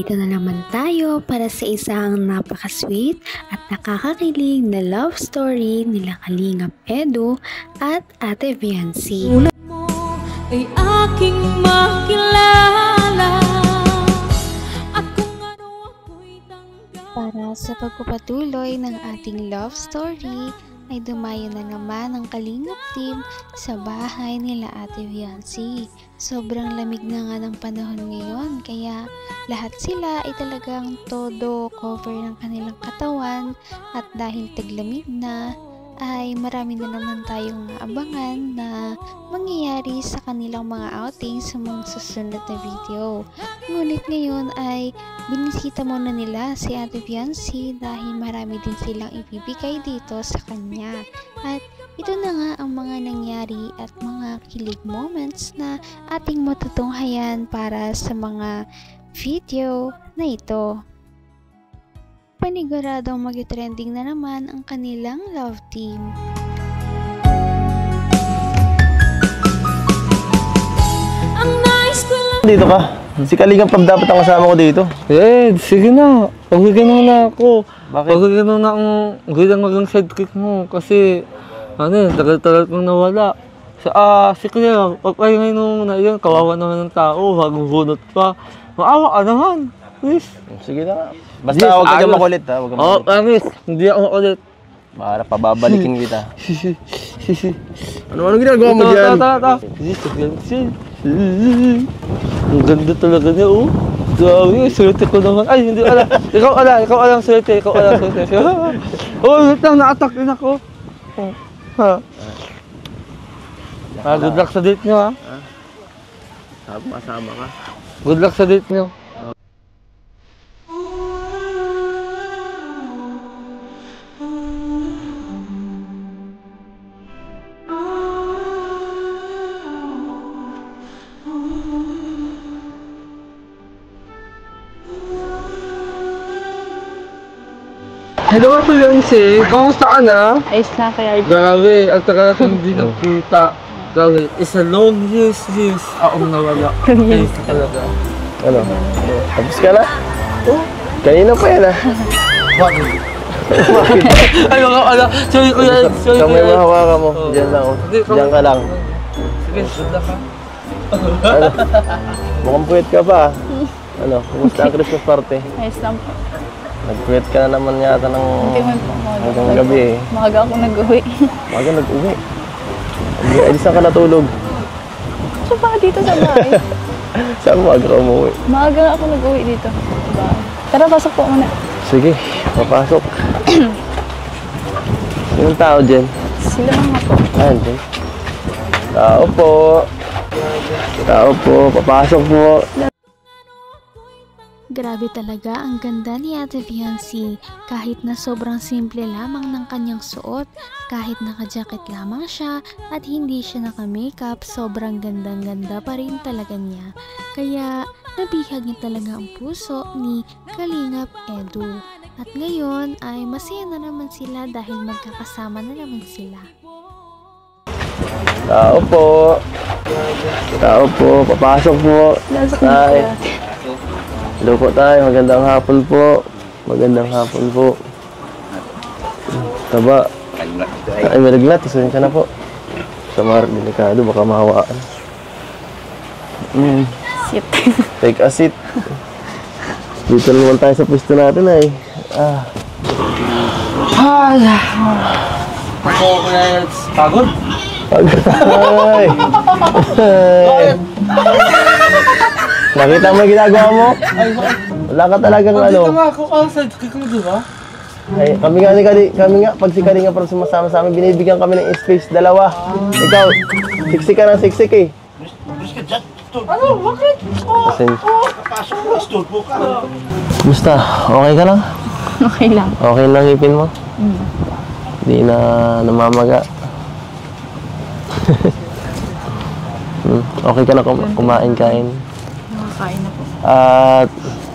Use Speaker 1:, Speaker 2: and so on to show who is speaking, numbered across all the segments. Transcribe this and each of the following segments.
Speaker 1: Narito na naman tayo para sa isang napaka-sweet at nakakakilig na love story nila Kalingap Edu at Ate Viancy.
Speaker 2: Sulat mo ay aking makilala at kung ano ako'y tanggap.
Speaker 1: Para sa pagpapatuloy ng ating love story ay dumayo na naman ang Kalingap team sa bahay nila Ate Viancy. Sobrang lamig na nga ng panahon ngayon kaya lahat sila ay talagang todo cover ng kanilang katawan at dahil taglamig na ay marami na naman tayong naabangan na mangyayari sa kanilang mga outing sa mga susunod na video. Ngunit ngayon ay binisita muna nila si Ate Viancy dahil marami din silang ibibigay dito sa kanya. At ito na nga ang mga nangyari at mga kilig moments na ating matutunghayan para sa mga video na ito. Paniguradong mag-trending na naman ang kanilang love team.
Speaker 2: Ang nais ko lang.
Speaker 3: Dito ka. Si Kalingap Pab dapat ang kasama ko dito.
Speaker 4: Sige na. Pagigyan mo na ako.
Speaker 3: Bakit?
Speaker 4: Pagigyan mo na akong maging sidekick mo. Kasi, tagal-tagal kong nawala. Si Kuya, pagpahingay mo na yan, kawawa naman ng tao, maguhunot pa. Maawa ka naman. Please.
Speaker 3: Sige na. Basta huwag ka dyan makulit ha.
Speaker 4: Promise. Hindi ako makulit.
Speaker 3: Para pababalikin kita. Ano ginagawa mo dyan?
Speaker 4: Ang ganda talaga niya, oh. Grabe, swerte ko naman. Ay, hindi ala. Ikaw alang swerte. Oh, wait lang, na-attack din ako. Good luck sa date niyo, ha?
Speaker 3: Sama ka.
Speaker 4: Good luck sa date niyo. Hello, Ate Viancy. Kamusta ka na?
Speaker 5: Ayos na kaya.
Speaker 4: Grabe, ang tagal natin hindi nakita. Grabe, it's a long years akong nawala. Ayos talaga.
Speaker 3: Ano? Tapos ka na? Kanina pa yan ha.
Speaker 4: Ay, sorry kuya.
Speaker 3: Kamay mo hawakan mo. Diyan lang. Diyan ka lang.
Speaker 4: Sige, good luck ha.
Speaker 3: Ano? Mukhang puwet ka pa. Ano? Kumusta ang Christmas party?
Speaker 5: Ayos lang po.
Speaker 3: Nag-puwet ka na naman yata ng hanggang gabi eh.
Speaker 5: Maaga ako nag-uwi.
Speaker 3: Maaga nag-uwi. Ay, saan ka natulog?
Speaker 5: So pa dito sa bahay.
Speaker 3: Saan maaga ka umuwi?
Speaker 5: Maaga nga ako nag-uwi dito sa bahay. Tara, pasok po muna.
Speaker 3: Sige, papasok. Sinong tao dyan?
Speaker 5: Sila mga po.
Speaker 3: Ayan dyan. Tao po, papasok po.
Speaker 1: Grabe talaga ang ganda ni Ate Viancy. Kahit na sobrang simple lamang ng kanyang suot, kahit naka-jacket lamang siya at hindi siya naka-makeup, sobrang gandang-ganda pa rin talaga niya. Kaya nabihag niya talaga ang puso ni Kalingap Edu. At ngayon ay masaya na naman sila dahil magkakasama na naman sila.
Speaker 3: Tao po, papasok po. Tay. Hello po tayo, magandang hapon po. Taba. Ay, may laglat, isunin ka na po. Sa mga delikado, baka mahawaan.
Speaker 5: Sit.
Speaker 3: Take a seat. Dito naman tayo sa pwesto natin ay.
Speaker 4: Pagod?
Speaker 3: Ay! Nakita mo yung ginagawa mo? Wala ka talagang ano.
Speaker 4: Dito nga ako, sidekick mo, di ba?
Speaker 3: Ay, kami nga, pag si Kalinga parang sumasama sa amin, binibigyan kami ng space, dalawa. Ikaw, siksik ka ng siksik eh.
Speaker 4: Ano? Bakit?
Speaker 3: Pasok mo, isturbo ka. Gusta, okay ka lang?
Speaker 5: Okay lang.
Speaker 3: Okay lang ipin mo? Hindi na namamaga. Okay ka na kumain-kain?
Speaker 5: Nakakain na po.
Speaker 3: At,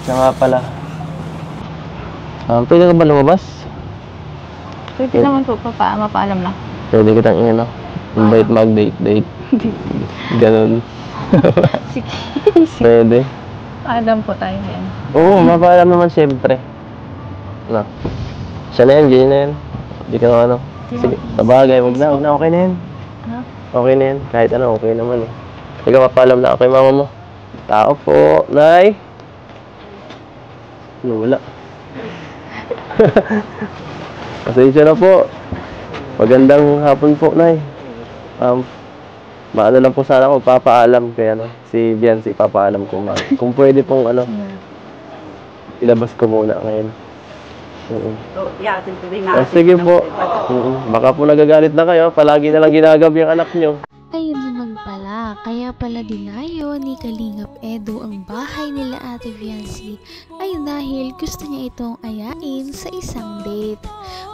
Speaker 3: siya nga pala. Pwede ka ba lumabas?
Speaker 5: Pwede naman po, mapaalam na.
Speaker 3: Pwede kitang invite mag-date. Ganun.
Speaker 5: Sige.
Speaker 3: Pwede.
Speaker 5: Paalam po tayo yan.
Speaker 3: Oo, mapaalam naman siyempre. Ano? Siya na yan, ganyan na yan. Hindi ka na ano. Sige, sabagay, wag na, okay na yan.
Speaker 5: Ha?
Speaker 3: Okay na yan, kahit ano, okay naman eh. Sige, mapaalam na ako kay mama mo. Tao po, Nay. Ano, wala. Pasensya na po. Magandang hapon po, Nay. Maano lang po sana ako, papaalam kaya ano, si Biancy, papaalam ko kung pwede pong ano, ilabas ko muna ngayon. Sige po. Baka po nagagalit na kayo, palagi na lang ginagabi ang anak nyo.
Speaker 1: Ayun naman pala, kaya pala dinayo ni Kalingap Edu ang bahay nila Ate Viancy ay dahil gusto niya itong ayain sa isang date.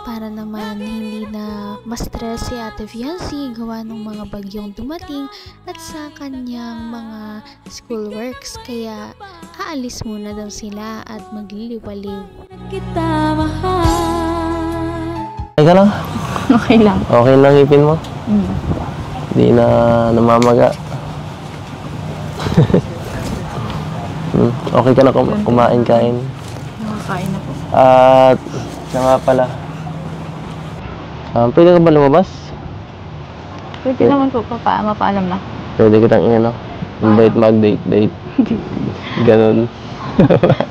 Speaker 1: Para naman hindi na ma-stress si Ate Viancy gawa ng mga bagyong dumating at sa kanyang mga schoolworks, kaya aalis muna daw sila at magliliwaliw.
Speaker 2: Kita mahal.
Speaker 3: Teka lang,
Speaker 5: Okay lang.
Speaker 3: okay lang ipin mo. Hindi na namamaga. Okay ka na kumain, kain.
Speaker 5: Nakakain na po.
Speaker 3: At siya nga pala. Pwede ka ba lumabas?
Speaker 5: Pwede naman po, mapaalam na.
Speaker 3: Pwede kitang invite mag-date. Ganon.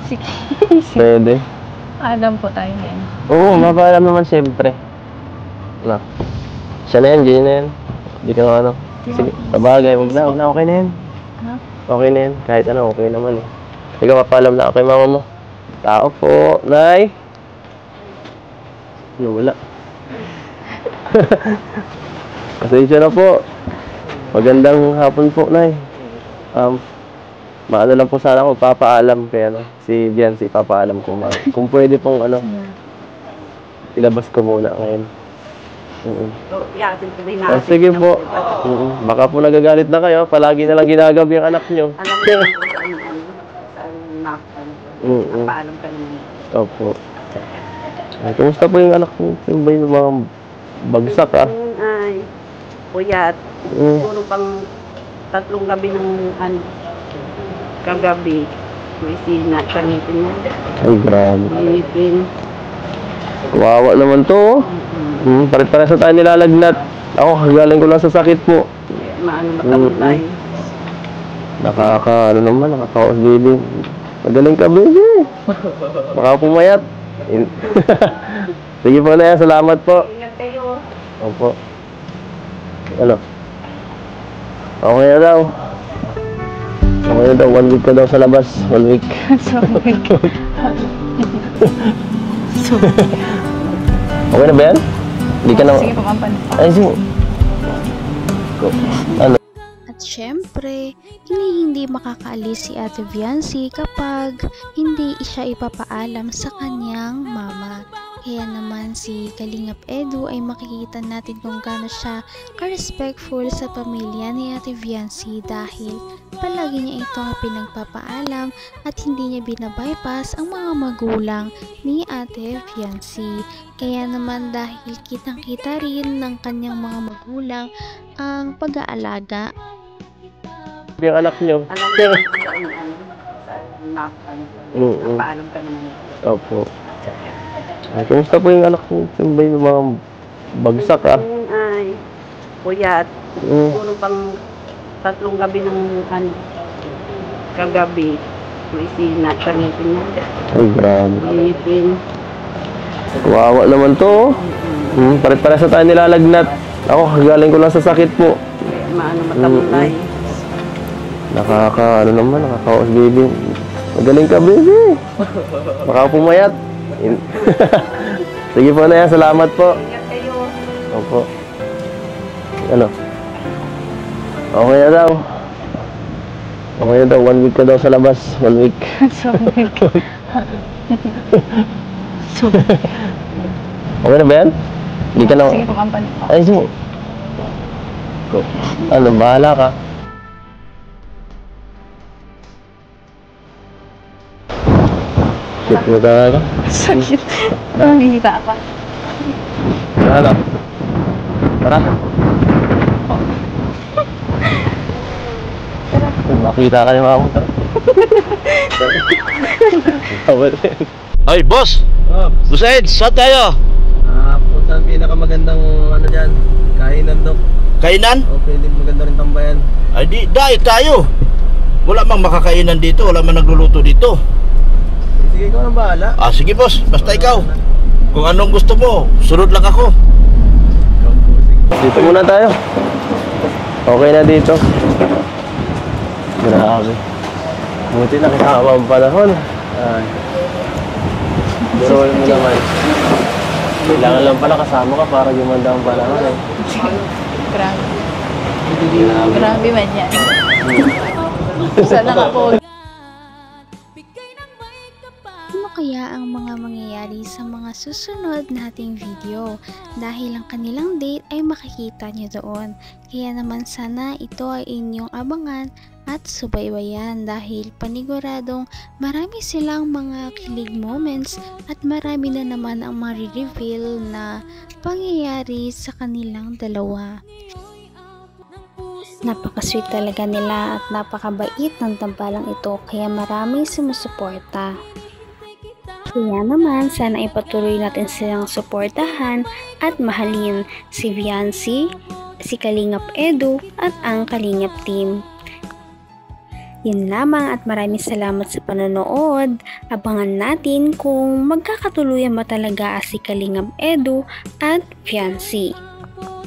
Speaker 5: Sige.
Speaker 3: Pwede.
Speaker 5: Paalam po tayo yan.
Speaker 3: Oo, mapaalam naman siyempre. Ano? Siya na yan, ganyan na yan. Hindi ka na ano. Sige, sabagay, wag na, okay na yan.
Speaker 5: Ha?
Speaker 3: Okay na yan, kahit ano, okay naman eh. Sige, mapaalam na ako kay mama mo. Tao po, Nay. Ano, wala. Pasensya na po. Magandang hapon po, Nay. Maano lang po sana ako, papaalam kaya ano, si Biancy, papaalam ko kung pwede pong ano, ilabas ko muna ngayon. Sige po. Baka po nagagalit na kayo, palagi na lang ginagabi ang anak nyo.
Speaker 6: Paalam ka naman.
Speaker 3: Opo. Ay, kumusta po yung anak mo? Yung ba yung mga bagsak
Speaker 6: Ay, puyat. Puro pang 3 gabi ng kagabi. May sina, kanipin niya.
Speaker 3: Ay, grabe.
Speaker 6: Kanipin.
Speaker 3: Kawawa naman to. Pares-pares na tayo nilalagnat. Ako, galing ko lang sa sakit po.
Speaker 6: Matamlay.
Speaker 3: Nakaka-kaos, baby. Magaling ka, baby. Baka pumayat. Sige po na yan, salamat po.
Speaker 6: Ingat kayo.
Speaker 3: Opo. Ano? Okay na daw. Okay na daw, 1 week ka daw sa labas. 1 week. Okay na ba yan? Hindi ka na...
Speaker 5: Sige po, kampan.
Speaker 3: Ay, sige. Ano?
Speaker 1: At syempre, hindi makakaalis si Ate Viancy kapag hindi siya ipapaalam sa kanyang mama. Kaya naman si Kalingap Edu ay makikita natin kung gaano siya ka-respectful sa pamilya ni Ate Viancy dahil palagi niya itong pinagpapaalam at hindi niya binabypass ang mga magulang ni Ate Viancy. Kaya naman dahil kitang-kita rin ng kanyang mga magulang ang pag-aalaga.
Speaker 3: Yung anak nyo.
Speaker 6: Paalam ka naman.
Speaker 3: Opo. Ay, kumusta po yung anak mo? Yung ba yung mga bagsak
Speaker 6: Ay, puyat. Puro pang 3 gabi ng kagabi. May sina, kanipin niya.
Speaker 3: Ay, grabe.
Speaker 6: Kanipin.
Speaker 3: Kawawa naman to. Pares-pares na tayo nilalagnat. Ako, galing ko lang sa sakit po.
Speaker 6: Matamlay.
Speaker 3: Nakaka-kaos, baby. Magaling ka, baby. Baka pumayat. Sige po na yan, salamat po.
Speaker 6: Ingat kayo.
Speaker 3: Opo. Ano? Okay na daw. Okay na daw, 1 week ka daw sa labas. 1 week. Okay na ba yan? Hindi ka na...
Speaker 5: Sige po, kampan.
Speaker 3: Ay, sige. Ano, bahala ka. Sakit mo talaga.
Speaker 5: Sakit. Nakikita ka.
Speaker 3: Ano? Tara. Makita ka ni mama. Tara. Tawad rin.
Speaker 7: Ay, boss!
Speaker 3: Oh,
Speaker 7: Boss Ed, saan tayo?
Speaker 3: punta ang pinakamagandang ano dyan, kainan Dok.
Speaker 7: Kainan?
Speaker 3: O pwede maganda rin tambayan.
Speaker 7: Ay, di, dahil tayo. Wala mang makakainan dito, wala mang nagluluto dito.
Speaker 3: Sige, ikaw nang bahala.
Speaker 7: Ah, sige boss, basta ikaw. Kung anong gusto mo, sunod lang ako.
Speaker 3: Dito muna tayo. Okay na dito. Grabe. Buti nakitama ang panahon. Ay. Biruin mo naman. Kailangan lang pala kasama ka para gumanda ang panahon eh.
Speaker 5: Grabe. Grabe man yan. Sana nga po.
Speaker 1: Ano kaya ang mga mangyayari sa mga susunod nating video dahil ang kanilang date ay makikita nyo doon. Kaya naman sana ito ay inyong abangan at subaybayan dahil paniguradong marami silang mga kilig moments at marami na naman ang marireveal na pangyayari sa kanilang dalawa. Napaka-sweet talaga nila at napakabait ng tambalang ito kaya maraming sumusuporta. Kaya naman sana ipatuloy natin silang suportahan at mahalin si Viancy, si Kalingap Edu at ang Kalingap team. Yun lamang at maraming salamat sa panonood. Abangan natin kung magkakatuluyan ba talaga si Kalingap Edu at Viancy.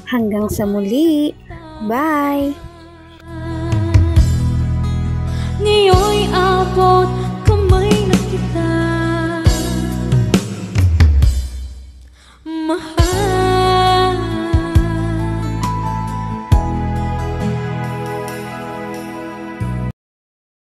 Speaker 1: Hanggang sa muli. Bye!
Speaker 2: Ngayon'y abot